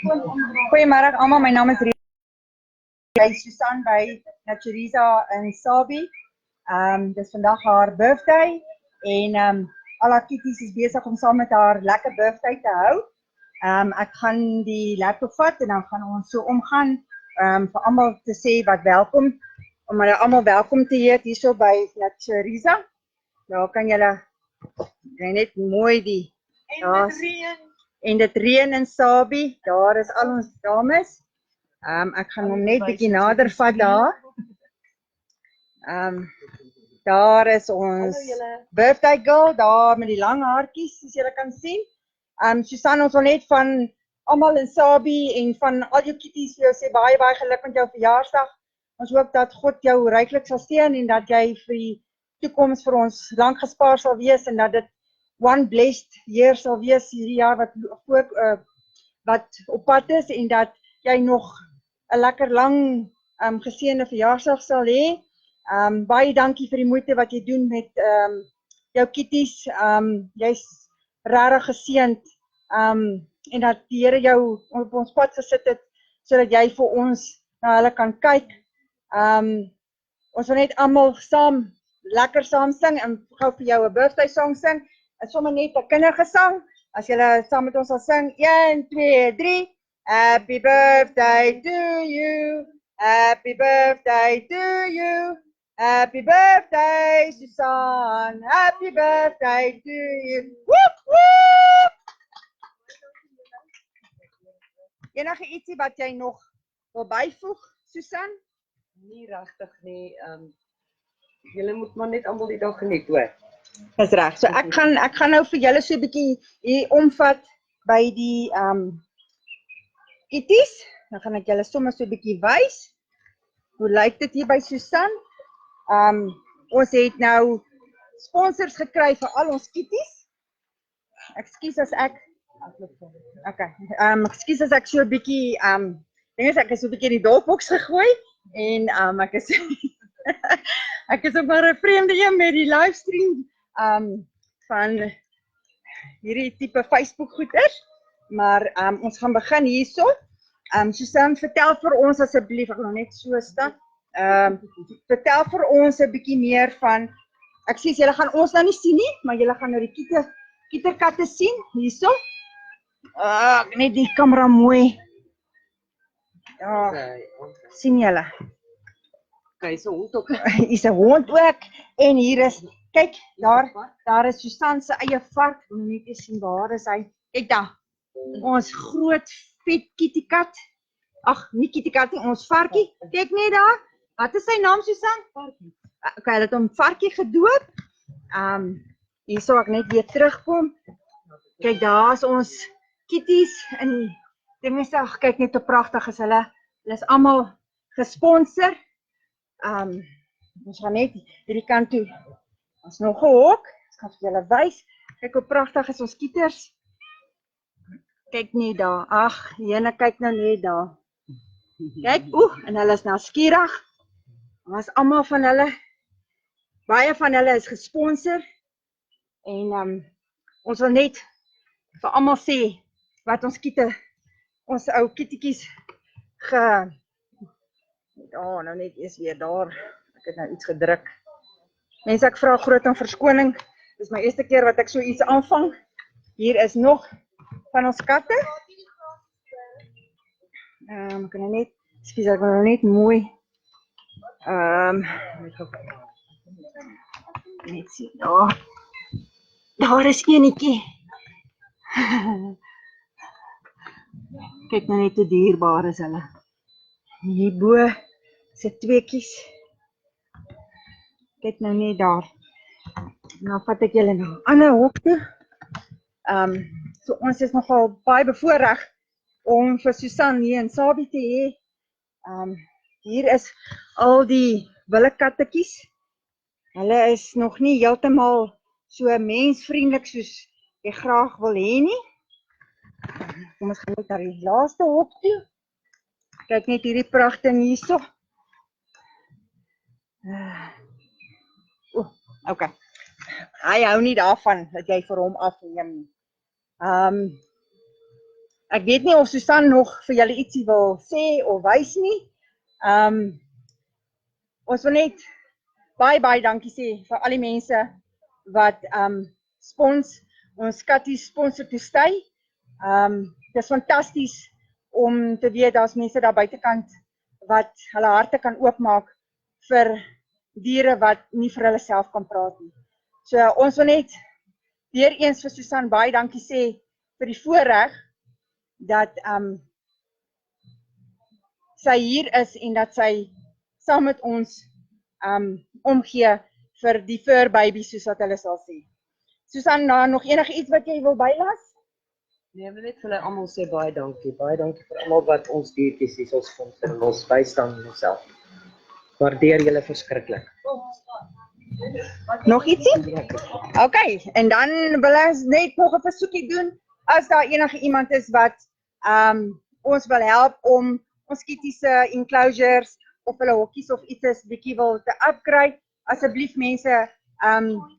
Goeiemôre almal, my naam is Susan by Naturisa in Sabi. Dis vandag haar birthday en al haar kitties is besig om saam met haar lekker birthday te hou. Ek gaan die laptop vat en dan gaan ons so omgaan vir almal te sê wat welkom, om hulle almal welkom te heet hierso by Naturisa. Daar kan julle net mooi die en dit reën in Sabi, daar is al ons dames. Ek gaan hom net bietjie nader vat daar. Daar is ons birthday girl, daar met die lang haartjies, soos julle kan sien. Susan, ons wil net van almal in Sabi en van al jou kitties vir jou sê baie geluk met jou verjaarsdag. Ons hoop dat God jou ryklik sal seën en dat jy vir die toekoms vir ons lank gespaar sal wees en dat dit one blessed year sal wees hierdie jaar wat op pad is en dat jy nog 'n lekker lang geseënde verjaarsdag sal hê. Baie dankie vir die moeite wat jy doen met jou kitties. Jy's regtig geseënd en dat die Here jou op ons pad gesit het sodat jy vir ons na hulle kan kyk. Ons wil net almal lekker saam sing en gou vir jou 'n birthday song sing. En sommer net 'n kindergesang. As julle saam met ons sal sing, 1, 2, 3. Happy birthday to you. Happy birthday to you. Happy birthday, Susan. Happy birthday to you. Woep woep. Enige ietsie wat jy nog wil byvoeg, Susan? Nie regtig nie. Julle moet maar net almal die dag geniet, hoor. Dis reg. So ek gaan nou vir julle so 'n bietjie hier omvat by die kitties. Dan gaan ek julle sommer so 'n bietjie wys. Hoe lyk dit hier by Susan? Ons het nou sponsors gekry vir al ons kitties. Ekskuus as ek ekskuus as ek so 'n bietjie ek is so 'n bietjie in die dolkboks gegooi en ek is ek is ook maar 'n vreemde een met die livestream van hierdie tipe Facebook goeders, maar ons gaan begin hierso. Susan, vertel vir ons asseblief, ek wil net so staan. Vertel vir ons 'n bietjie meer van, ek sê julle gaan ons nou nie sien nie, maar julle gaan nou die kieterkatte sien hierso. Net die kamera mooi. Ja, sien julle. Kyk, so hond ook. Hier's 'n hond ook en hier is, kyk, daar is Susan se eie vark. Net eens sien waar is hy. Kyk daar. Ons groot vet kittykat. Ag, nie kittykat nie, ons varkie. Kyk net daar. Wat is sy naam, Susan? Varkie. Okay, hulle het hom varkie gedoop. Hier sal ek net weer terugkom. Kyk, daar is ons kitties in die dinge. Ag, kyk net hoe pragtig is hulle. Hulle is almal gesponsor. Ons gaan net hierdie kant toe. Ons nog 'n hok. Ek gaan vir julle wys. Kyk hoe pragtig is ons kieters. Kyk net daar. Ag, jene, kyk nou net daar. Kyk, en hulle is nou skieurig. Ons almal van hulle, baie van hulle is gesponsor. En ons wil net vir almal sê wat ons ons ou kietjies nou net eers weer daar. Ek het nou iets gedruk. Mense, ek vra groot om verskoning. Dis my eerste keer wat ek so iets aanvang. Hier is nog van ons katte. Ek kan net, ekskuus, ek wil net mooi. Net sien, daar is enetjie. Kyk nou net hoe dierbaar is hulle. Hierbo se tweekies. Kyk nou net daar. Nou vat ek julle na 'n ander hok toe. So ons is nogal baie bevoorreg om vir Susan hier in Sabi te hê. Hier is al die wille kattetjies. Hulle is nog nie heeltemal so mensvriendelik soos jy graag wil hê nie. Kom ons gaan net na die laaste hok toe. Kyk net hierdie pragtige hierso. Okay. Hy hou nie daarvan dat jy vir hom afneem. Ek weet nie of Susan nog vir julle ietsie wil sê of wys nie. Ons wil net baie dankie sê vir al die mense wat ons Kattie sponsor te stay. Dit is fantasties om te weet daar's mense daar buitekant wat hulle harte kan oopmaak vir diere wat nie vir hulle self kan praat nie. So ons wil net weer eens vir Susan baie dankie sê vir die voorreg dat sy hier is en dat sy saam met ons omgee vir die fur babies soos wat hulle sal sê. Susan, nog enige iets wat jy wil bylas? Nee, ek wil net vir julle almal sê baie dankie. Baie dankie vir almal wat ons diertjies hier ons sponsor en ons bystand in onsself. Waardeer julle verskriklik. Nog ietsie? Okay, en dan wil ons net nog 'n versoekie doen as daar enige iemand is wat ons wil help om ons kitties se enclosures of hulle hokkies of iets is bietjie wil te upgrade. Asseblief mense,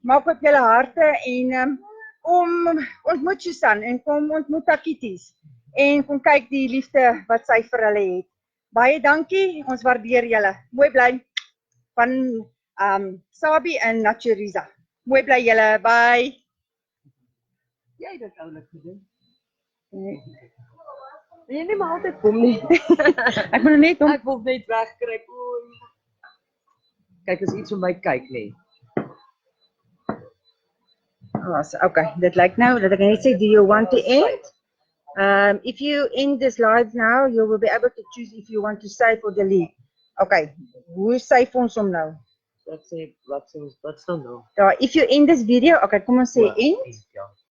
maak op julle harte en ontmoet Susan en kom ontmoet haar kitties en kom kyk die liefde wat sy vir hulle het. Baie dankie, ons waardeer julle. Mooi bly van Sabi en Naturiza. Mooi bly julle, bye. Jy het dit oulik gedoen. Jy nie maar altyd kom nie. Ek moet net Ek wil net wegkry. Kyk, as iets vir my kyk nie. Okay, dit lyk nou dat ek net sê, do you want to end? If you end this live now, you will be able to choose if you want to save or delete. Okay, hoe save ons hom nou? Wat staan nou? If you end this video, okay, kom ons sê end.